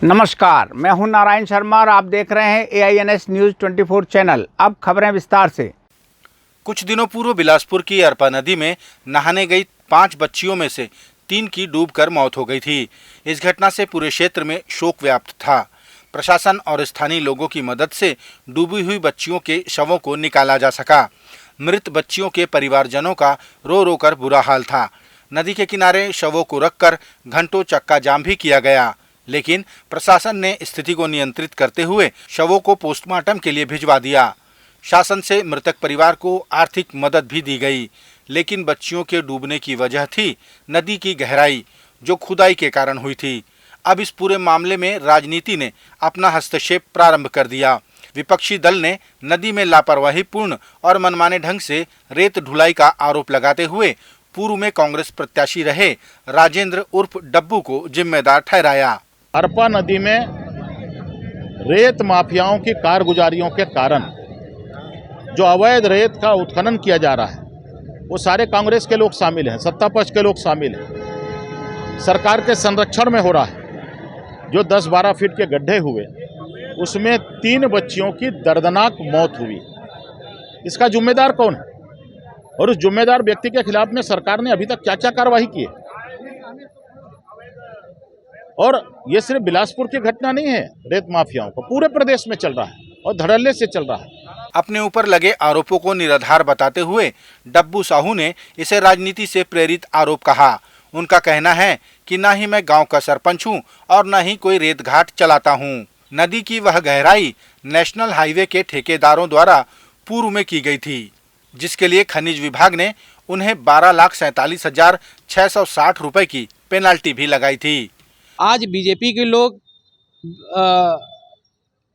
नमस्कार, मैं हूं नारायण शर्मा और आप देख रहे हैं AINS न्यूज़ 24 चैनल। अब खबरें विस्तार से। कुछ दिनों पूर्व बिलासपुर की अरपा नदी में नहाने गई 5 बच्चियों में से 3 की डूबकर मौत हो गई थी। इस घटना से पूरे क्षेत्र में शोक व्याप्त था। प्रशासन और स्थानीय लोगों की मदद से डूबी हुई बच्चियों के शवों को निकाला जा सका। मृत बच्चियों के परिवारजनों का रो रो कर बुरा हाल था। नदी के किनारे शवों को रखकर घंटों चक्का जाम भी किया गया, लेकिन प्रशासन ने स्थिति को नियंत्रित करते हुए शवों को पोस्टमार्टम के लिए भिजवा दिया। शासन से मृतक परिवार को आर्थिक मदद भी दी गई, लेकिन बच्चियों के डूबने की वजह थी नदी की गहराई, जो खुदाई के कारण हुई थी। अब इस पूरे मामले में राजनीति ने अपना हस्तक्षेप प्रारंभ कर दिया। विपक्षी दल ने नदी में लापरवाहीपूर्ण और मनमाने ढंग से रेत ढुलाई का आरोप लगाते हुए पूर्व में कांग्रेस प्रत्याशी रहे राजेंद्र उर्फ डब्बू को जिम्मेदार ठहराया। अरपा नदी में रेत माफियाओं की कारगुजारियों के कारण जो अवैध रेत का उत्खनन किया जा रहा है, वो सारे कांग्रेस के लोग शामिल हैं, सत्ता पक्ष के लोग शामिल हैं। सरकार के संरक्षण में हो रहा है। जो 10-12 फीट के गड्ढे हुए, उसमें 3 बच्चियों की दर्दनाक मौत हुई। इसका जिम्मेदार कौन है? और उस जिम्मेदार व्यक्ति के खिलाफ में सरकार ने अभी तक क्या क्या कार्रवाई की है? और ये सिर्फ बिलासपुर की घटना नहीं है, रेत माफियाओं का पूरे प्रदेश में चल रहा है और धड़ल्ले से चल रहा है। अपने ऊपर लगे आरोपों को निराधार बताते हुए डब्बू साहू ने इसे राजनीति से प्रेरित आरोप कहा। उनका कहना है कि न ही मैं गांव का सरपंच हूं और न ही कोई रेत घाट चलाता हूं। नदी की वह गहराई नेशनल हाईवे के ठेकेदारों द्वारा पूर्व में की गई थी, जिसके लिए खनिज विभाग ने उन्हें 12,47,660 रुपए की पेनाल्टी भी लगाई थी। आज बीजेपी के लोग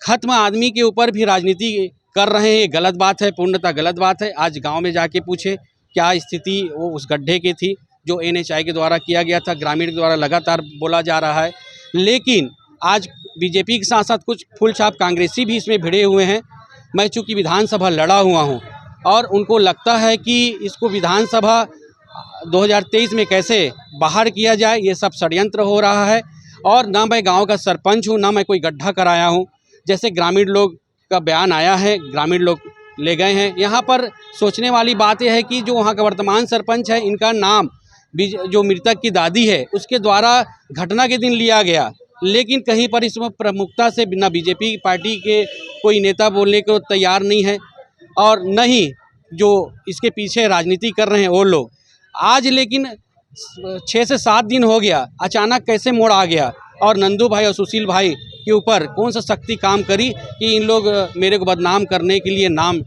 खत्म आदमी के ऊपर भी राजनीति कर रहे हैं। ये गलत बात है, पूर्णतः गलत बात है। आज गांव में जाके पूछे क्या स्थिति वो उस गड्ढे की थी जो NHI के द्वारा किया गया था, ग्रामीण के द्वारा लगातार बोला जा रहा है। लेकिन आज बीजेपी के साथ साथ कुछ फुल छाप कांग्रेसी भी इसमें भिड़े हुए हैं। मैं चूँकि विधानसभा लड़ा हुआ हूँ और उनको लगता है कि इसको विधानसभा 2023 में कैसे बाहर किया जाए, ये सब षड्यंत्र हो रहा है। और ना मैं गांव का सरपंच हूं, ना मैं कोई गड्ढा कराया हूं। जैसे ग्रामीण लोग का बयान आया है, ग्रामीण लोग ले गए हैं। यहाँ पर सोचने वाली बात यह है कि जो वहाँ का वर्तमान सरपंच है, इनका नाम जो मृतक की दादी है उसके द्वारा घटना के दिन लिया गया, लेकिन कहीं पर इसमें प्रमुखता से बिना बीजेपी पार्टी के कोई नेता बोलने को तैयार नहीं है और न ही जो इसके पीछे राजनीति कर रहे हैं वो लोग। आज लेकिन 6 से 7 दिन हो गया, अचानक कैसे मोड़ आ गया और नंदू भाई और सुशील भाई के ऊपर कौन सा शक्ति काम करी कि इन लोग मेरे को बदनाम करने के लिए नाम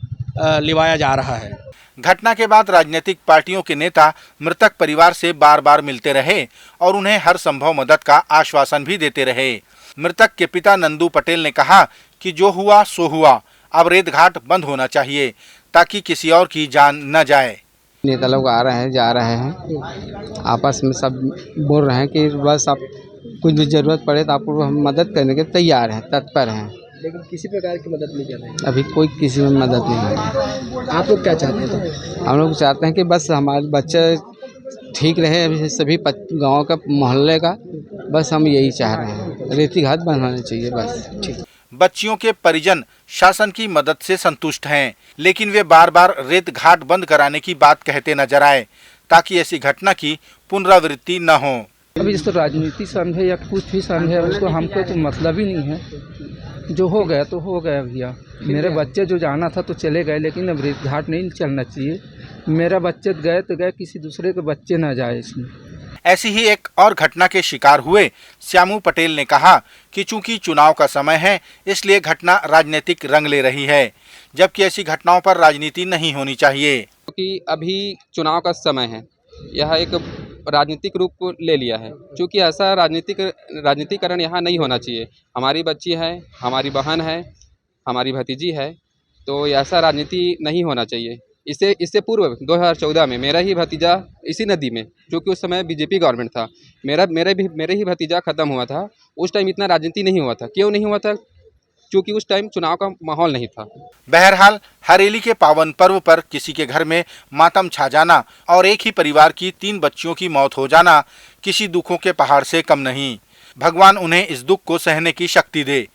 लिवाया जा रहा है। घटना के बाद राजनीतिक पार्टियों के नेता मृतक परिवार से बार बार मिलते रहे और उन्हें हर संभव मदद का आश्वासन भी देते रहे। मृतक के पिता नंदू पटेल ने कहा कि जो हुआ सो हुआ, अब रेत घाट बंद होना चाहिए ताकि किसी और की जान न जाए। नेता लोग आ रहे हैं, जा रहे हैं, आपस में सब बोल रहे हैं कि बस आप कुछ भी ज़रूरत पड़े तो आपको हम मदद करने के तैयार हैं, तत्पर हैं। लेकिन किसी प्रकार की मदद नहीं कर रहे हैं। अभी कोई किसी में मदद नहीं है। आप लोग क्या चाहते हैं? हम लोग चाहते हैं कि बस हमारे बच्चे ठीक रहे, अभी सभी गाँव का मोहल्ले का, बस हम यही चाह रहे हैं। रेती घाट बनवाना चाहिए बस। ठीक। बच्चियों के परिजन शासन की मदद से संतुष्ट हैं, लेकिन वे बार बार रेत घाट बंद कराने की बात कहते नजर आए ताकि ऐसी घटना की पुनरावृत्ति न हो। अभी जिस तो राजनीति समझे या कुछ भी समझे, उसको हमको तो मतलब ही नहीं है। जो हो गया तो हो गया भैया। मेरे बच्चे जो जाना था तो चले गए, लेकिन अब रेत घाट नहीं चलना चाहिए। मेरा बच्चे गए तो गए, किसी दूसरे के बच्चे ना जाए इसमें। ऐसी ही एक और घटना के शिकार हुए श्यामू पटेल ने कहा कि चूंकि चुनाव का समय है, इसलिए घटना राजनीतिक रंग ले रही है, जबकि ऐसी घटनाओं पर राजनीति नहीं होनी चाहिए। क्योंकि अभी चुनाव का समय है, यह एक राजनीतिक रूप ले लिया है। क्योंकि ऐसा राजनीतिकरण यहाँ नहीं होना चाहिए। हमारी बच्ची है, हमारी बहन है, हमारी भतीजी है, तो ऐसा राजनीति नहीं होना चाहिए। इससे पूर्व 2014 में मेरा ही भतीजा इसी नदी में, जो कि उस समय बीजेपी गवर्नमेंट था, मेरे ही भतीजा ख़त्म हुआ था। उस टाइम इतना राजनीति नहीं हुआ था। क्यों नहीं हुआ था? क्योंकि उस टाइम चुनाव का माहौल नहीं था। बहरहाल हरेली के पावन पर्व पर किसी के घर में मातम छा जाना और एक ही परिवार की 3 बच्चियों की मौत हो जाना किसी दुखों के पहाड़ से कम नहीं। भगवान उन्हें इस दुख को सहने की शक्ति दे।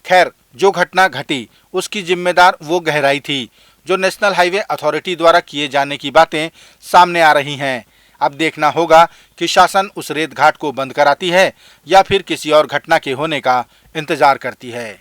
खैर, जो घटना घटी उसकी जिम्मेदार वो गहराई थी जो नेशनल हाईवे अथॉरिटी द्वारा किए जाने की बातें सामने आ रही हैं। अब देखना होगा कि शासन उस रेत घाट को बंद कराती है या फिर किसी और घटना के होने का इंतजार करती है।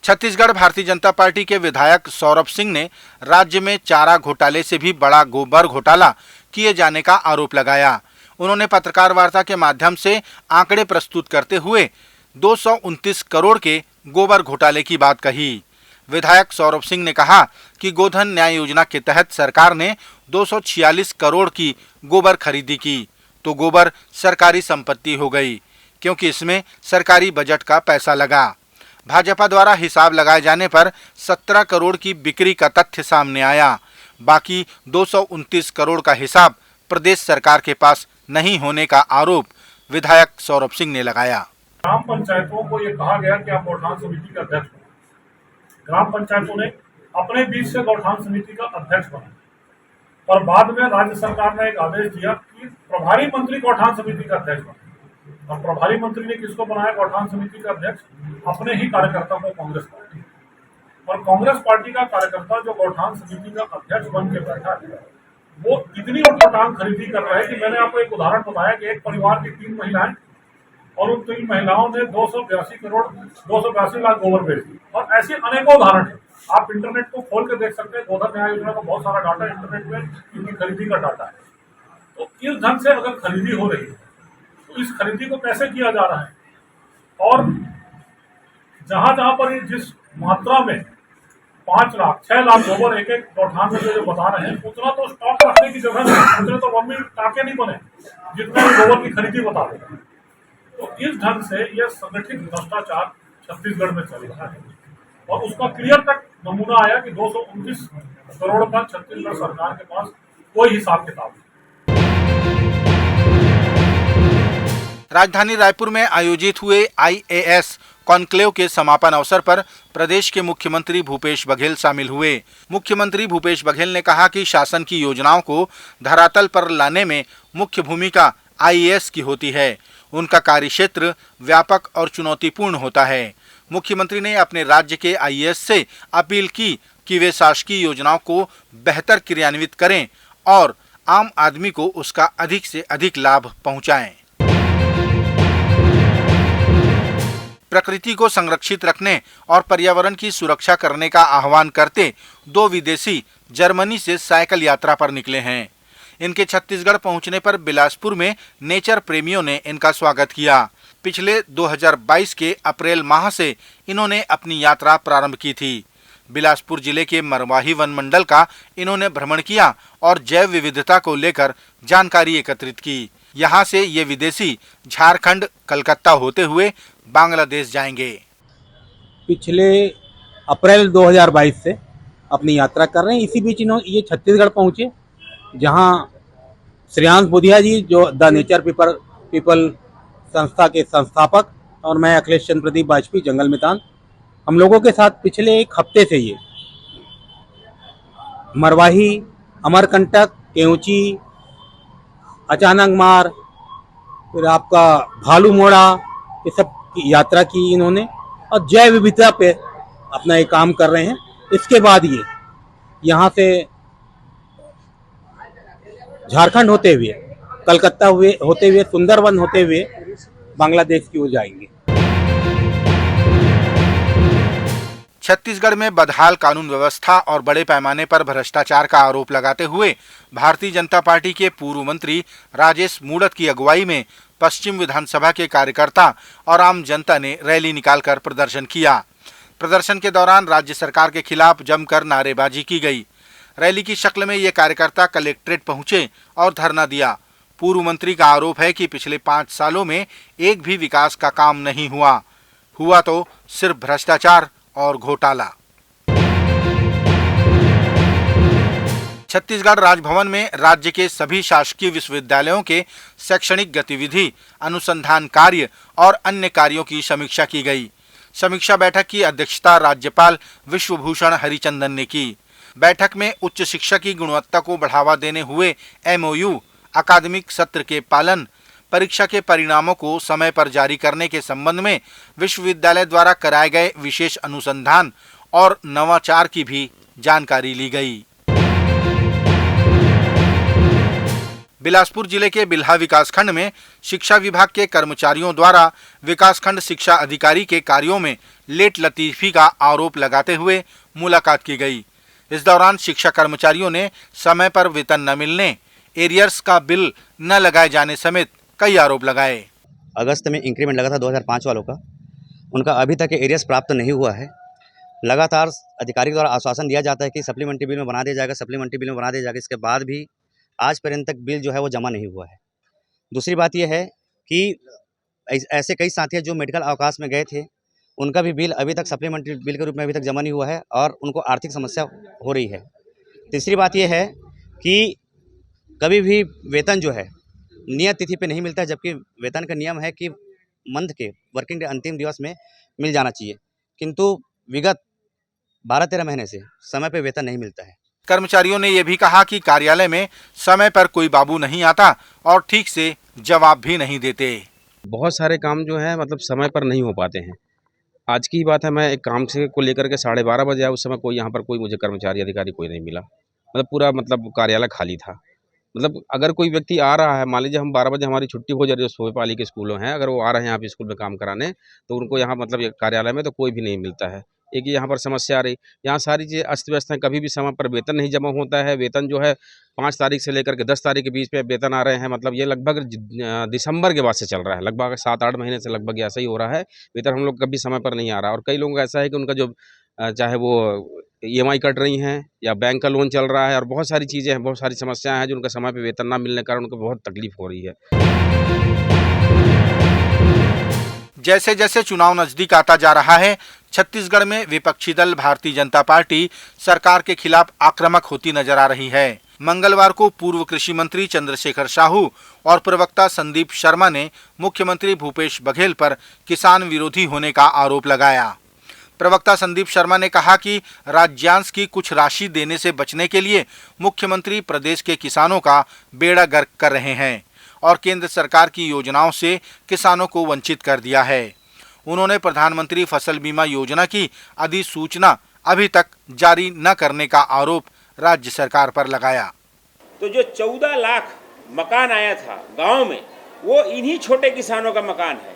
छत्तीसगढ़ भारतीय जनता पार्टी के विधायक सौरभ सिंह ने राज्य में चारा घोटाले से भी बड़ा गोबर घोटाला किए जाने का आरोप लगाया। उन्होंने पत्रकार वार्ता के माध्यम से आंकड़े प्रस्तुत करते हुए 229 करोड़ के गोबर घोटाले की बात कही। विधायक सौरभ सिंह ने कहा कि गोधन न्याय योजना के तहत सरकार ने 246 करोड़ की गोबर खरीदी की, तो गोबर सरकारी संपत्ति हो गई क्योंकि इसमें सरकारी बजट का पैसा लगा। भाजपा द्वारा हिसाब लगाए जाने पर 17 करोड़ की बिक्री का तथ्य सामने आया। बाकी 229 करोड़ का हिसाब प्रदेश सरकार के पास नहीं होने का आरोप विधायक सौरभ सिंह ने लगाया। ग्राम पंचायतों को ये कहा गया कि आप गौठान समिति का अध्यक्ष बने। ग्राम पंचायतों ने अपने बीच से गौठान समिति का अध्यक्ष बना, पर बाद में राज्य सरकार ने एक आदेश दिया कि प्रभारी मंत्री गौठान समिति का अध्यक्ष बने। और प्रभारी मंत्री ने किसको बनाया गौठान समिति का अध्यक्ष? अपने ही कार्यकर्ता को, कांग्रेस पार्टी। और कांग्रेस पार्टी का कार्यकर्ता जो गौठान समिति का अध्यक्ष बन के बैठा है, वो इतनी गौठान खरीदी कर रहा है कि मैंने आपको एक उदाहरण बताया कि एक परिवार की 3 महिलाएं और उन 3 महिलाओं ने 282 लाख गोबर बेच दी। और ऐसे अनेकों उदाहरण है, आप इंटरनेट को खोल के देख सकते हैं। गोधन न्याय योजना का बहुत सारा डाटा इंटरनेट में इनकी खरीदी का डाटा है। तो इस ढंग से अगर खरीदी हो रही है तो इस खरीदी को कैसे किया जा रहा है? और जहां जहां पर जिस मात्रा में 5 लाख 6 लाख गोबर एक एक गौठान में जो बता रहे हैं, उतना तो स्टॉक रखने की जगह नहीं, उतने तो मम्मी टाके नहीं बने जितना गोबर की खरीदी बता रहे हैं। तो इस ढंग से यह संगठित भ्रष्टाचार छत्तीसगढ़ में चल रहा है और उसका क्लियर कट नमूना आया कि 229 करोड़ का छत्तीसगढ़ सरकार के पास कोई हिसाब किताब नहीं। राजधानी रायपुर में आयोजित हुए IAS कॉन्क्लेव के समापन अवसर पर प्रदेश के मुख्यमंत्री भूपेश बघेल शामिल हुए। मुख्यमंत्री भूपेश बघेल ने कहा कि शासन की योजनाओं को धरातल पर लाने में मुख्य भूमिका IAS की होती है। उनका कार्यक्षेत्र व्यापक और चुनौतीपूर्ण होता है। मुख्यमंत्री ने अपने राज्य के IAS से अपील की कि वे शासकीय योजनाओं को बेहतर क्रियान्वित करें और आम आदमी को उसका अधिक से अधिक लाभ पहुंचाएं। प्रकृति को संरक्षित रखने और पर्यावरण की सुरक्षा करने का आह्वान करते 2 विदेशी जर्मनी से साइकिल यात्रा पर निकले हैं। इनके छत्तीसगढ़ पहुंचने पर बिलासपुर में नेचर प्रेमियों ने इनका स्वागत किया। पिछले 2022 के अप्रैल माह से इन्होंने अपनी यात्रा प्रारंभ की थी। बिलासपुर जिले के मरवाही वन मंडल का इन्होंने भ्रमण किया और जैव विविधता को लेकर जानकारी एकत्रित की। यहाँ से ये विदेशी झारखंड, कलकत्ता होते हुए बांग्लादेश जाएंगे। पिछले अप्रैल 2022 से अपनी यात्रा कर रहे हैं। इसी बीच ये छत्तीसगढ़ पहुँचे, जहाँ श्रेयांश बुधिया जी जो द नेचर पीपल संस्था के संस्थापक और मैं अखिलेश चंद्र प्रदीप वाजपेयी जंगल मितान, हम लोगों के साथ पिछले 1 हफ्ते से ये मरवाही, अमरकंटक, केवची, अचानक मार, फिर आपका भालू मोड़ा, ये सब की यात्रा की इन्होंने और जैव विविधता पे अपना ये काम कर रहे हैं। इसके बाद ये यहाँ से झारखंड होते हुए, कलकत्ता होते हुए, सुंदरवन होते हुए बांग्लादेश की ओर जाएंगे। छत्तीसगढ़ में बदहाल कानून व्यवस्था और बड़े पैमाने पर भ्रष्टाचार का आरोप लगाते हुए भारतीय जनता पार्टी के पूर्व मंत्री राजेश मूणत की अगुवाई में पश्चिम विधानसभा के कार्यकर्ता और आम जनता ने रैली निकालकर प्रदर्शन किया। प्रदर्शन के दौरान राज्य सरकार के खिलाफ जमकर नारेबाजी की गई। रैली की शक्ल में ये कार्यकर्ता कलेक्ट्रेट पहुंचे और धरना दिया। पूर्व मंत्री का आरोप है कि पिछले 5 सालों में एक भी विकास का काम नहीं हुआ तो सिर्फ भ्रष्टाचार और घोटाला। छत्तीसगढ़ राजभवन में राज्य के सभी शासकीय विश्वविद्यालयों के शैक्षणिक गतिविधि, अनुसंधान कार्य और अन्य कार्यों की समीक्षा की गई। समीक्षा बैठक की अध्यक्षता राज्यपाल विश्वभूषण हरिचंदन ने की। बैठक में उच्च शिक्षा की गुणवत्ता को बढ़ावा देने हुए MOU, अकादमिक सत्र के पालन, परीक्षा के परिणामों को समय पर जारी करने के संबंध में विश्वविद्यालय द्वारा कराए गए विशेष अनुसंधान और नवाचार की भी जानकारी ली गई। बिलासपुर जिले के बिल्हा विकासखंड में शिक्षा विभाग के कर्मचारियों द्वारा विकासखंड शिक्षा अधिकारी के कार्यों में लेट लतीफी का आरोप लगाते हुए मुलाकात की गई। इस दौरान शिक्षा कर्मचारियों ने समय पर वेतन न मिलने, एरियर्स का बिल न लगाए जाने समेत कई आरोप लगाए। अगस्त में इंक्रीमेंट लगा था 2005 वालों का, उनका अभी तक एरियर्स प्राप्त नहीं हुआ है। लगातार अधिकारी द्वारा आश्वासन दिया जाता है कि सप्लीमेंट्री बिल में बना दिया जाएगा, सप्लीमेंट्री बिल में बना दिया जाएगा। इसके बाद भी आज पर्यंत तक बिल जो है वो जमा नहीं हुआ है। दूसरी बात यह है कि ऐसे कई साथी जो मेडिकल अवकाश में गए थे, उनका भी बिल अभी तक सप्लीमेंट्री बिल के रूप में अभी तक जमा नहीं हुआ है और उनको आर्थिक समस्या हो रही है। तीसरी बात यह है कि कभी भी वेतन जो है नियत तिथि पे नहीं मिलता है, जबकि वेतन का नियम है कि मंथ के वर्किंग डे अंतिम दिवस में मिल जाना चाहिए, किंतु विगत 12-13 महीने से समय पे वेतन नहीं मिलता है। कर्मचारियों ने यह भी कहा कि कार्यालय में समय पर कोई बाबू नहीं आता और ठीक से जवाब भी नहीं देते। बहुत सारे काम जो है मतलब समय पर नहीं हो पाते हैं। आज की बात है, मैं एक काम से को लेकर के 12:30 बजे आया, उस समय कोई यहाँ पर कोई मुझे कर्मचारी अधिकारी कोई नहीं मिला। मतलब पूरा मतलब कार्यालय खाली था। मतलब अगर कोई व्यक्ति आ रहा है, मान लीजिए हम 12 बजे हमारी छुट्टी हो जा रही है, सोहेपाली के स्कूलों हैं, अगर वो आ रहे हैं यहाँ पे स्कूल में काम कराने, तो उनको यहाँ मतलब कार्यालय में तो कोई भी नहीं मिलता है। एक यहाँ पर समस्या आ रही, यहाँ सारी चीज़ें अस्त व्यस्त हैं। कभी भी समय पर वेतन नहीं जमा होता है। वेतन जो है 5 तारीख से लेकर के 10 तारीख के बीच में वेतन आ रहे हैं। मतलब ये लगभग दिसंबर के बाद से चल रहा है, लगभग 7-8 महीने से लगभग ऐसा ही हो रहा है। वेतन हम लोग कभी समय पर नहीं आ रहा। और कई लोगों का ऐसा है कि उनका जो चाहे वो EMI कट रही हैं या बैंक का लोन चल रहा है, और बहुत सारी चीज़ें हैं, बहुत सारी समस्याएं हैं जो उनका समय पे वेतन ना मिलने के कारण उनको बहुत तकलीफ हो रही है। जैसे जैसे चुनाव नजदीक आता जा रहा है, छत्तीसगढ़ में विपक्षी दल भारतीय जनता पार्टी सरकार के खिलाफ आक्रामक होती नजर आ रही है। मंगलवार को पूर्व कृषि मंत्री चंद्रशेखर साहू और प्रवक्ता संदीप शर्मा ने मुख्यमंत्री भूपेश बघेल पर किसान विरोधी होने का आरोप लगाया। प्रवक्ता संदीप शर्मा ने कहा कि राज्यांश की कुछ राशि देने से बचने के लिए मुख्यमंत्री प्रदेश के किसानों का बेड़ा गर्क कर रहे हैं और केंद्र सरकार की योजनाओं से किसानों को वंचित कर दिया है। उन्होंने प्रधानमंत्री फसल बीमा योजना की अधिसूचना अभी तक जारी न करने का आरोप राज्य सरकार पर लगाया। तो जो 14 लाख मकान आया था गांव में, वो इन्हीं छोटे किसानों का मकान है,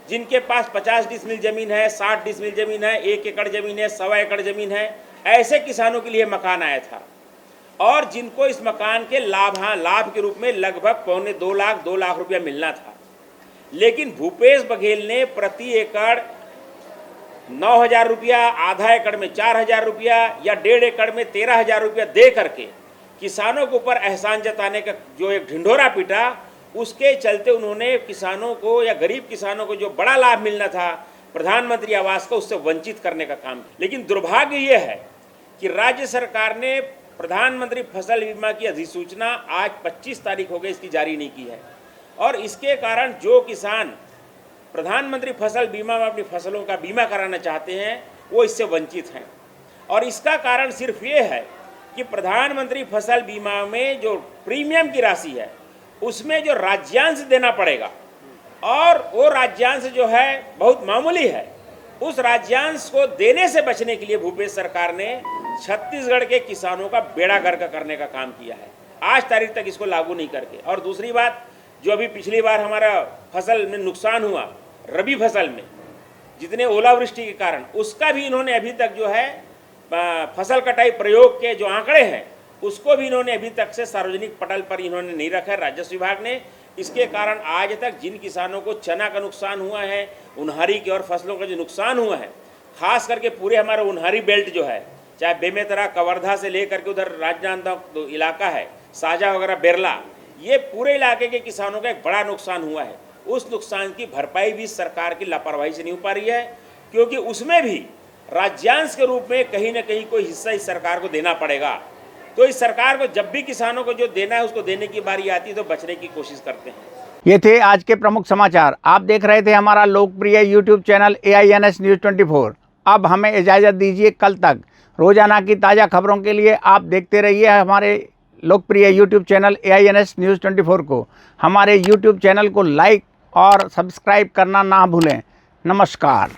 जिनके पास 50 डिसमिल जमीन है, 60 डिसमिल जमीन है, 1 एकड़ जमीन है, 1.25 एकड़ जमीन है। ऐसे किसानों के लिए मकान आया था और जिनको इस मकान के लाभ के रूप में लगभग 2 लाख रुपया मिलना था। लेकिन भूपेश बघेल ने प्रति एकड़ 9,000 रुपया, आधा एकड़ में 4,000 रुपया या 1.5 एकड़ में 13,000 रुपया दे करके किसानों के ऊपर एहसान जताने का जो एक ढिंढोरा पीटा, उसके चलते उन्होंने किसानों को या गरीब किसानों को जो बड़ा लाभ मिलना था प्रधानमंत्री आवास का, उससे वंचित करने का काम। लेकिन दुर्भाग्य ये है कि राज्य सरकार ने प्रधानमंत्री फसल बीमा की अधिसूचना आज 25 तारीख हो गई, इसकी जारी नहीं की है और इसके कारण जो किसान प्रधानमंत्री फसल बीमा में अपनी फसलों का बीमा कराना चाहते हैं वो इससे वंचित हैं। और इसका कारण सिर्फ ये है कि प्रधानमंत्री फसल बीमा में जो प्रीमियम की राशि है उसमें जो राज्यांश देना पड़ेगा और वो राज्यांश जो है बहुत मामूली है, उस राज्यांश को देने से बचने के लिए भूपेश सरकार ने छत्तीसगढ़ के किसानों का बेड़ा गर्क करने का काम किया है, आज तारीख तक इसको लागू नहीं करके। और दूसरी बात, जो अभी पिछली बार हमारा फसल में नुकसान हुआ, रबी फसल में जितने ओलावृष्टि के कारण, उसका भी इन्होंने अभी तक जो है फसल कटाई प्रयोग के जो आंकड़े हैं उसको भी इन्होंने अभी तक से सार्वजनिक पटल पर इन्होंने नहीं रखा है राजस्व विभाग ने। इसके कारण आज तक जिन किसानों को चना का नुकसान हुआ है, उन्हारी के और फसलों का जो नुकसान हुआ है, खास करके पूरे हमारा उन्हारी बेल्ट जो है, चाहे बेमेतरा, कवर्धा से लेकर के उधर राजनांदगांव इलाका है, साजा वगैरह, बेरला, ये पूरे इलाके के किसानों का एक बड़ा नुकसान हुआ है। उस नुकसान की भरपाई भी सरकार की लापरवाही से नहीं हो पा रही है, क्योंकि उसमें भी राज्यांश के रूप में कहीं ना कहीं कोई हिस्सा इस सरकार को देना पड़ेगा। तो इस सरकार को जब भी किसानों को जो देना है उसको देने की बारी आती है तो बचने की कोशिश करते हैं। ये थे आज के प्रमुख समाचार। आप देख रहे थे हमारा लोकप्रिय यूट्यूब चैनल AINS न्यूज़ 24। अब हमें इजाज़त दीजिए, कल तक रोजाना की ताज़ा खबरों के लिए आप देखते रहिए हमारे लोकप्रिय यूट्यूब चैनल AINS न्यूज़ 24 को हमारे यूट्यूब चैनल को लाइक और सब्सक्राइब करना ना भूलें। नमस्कार।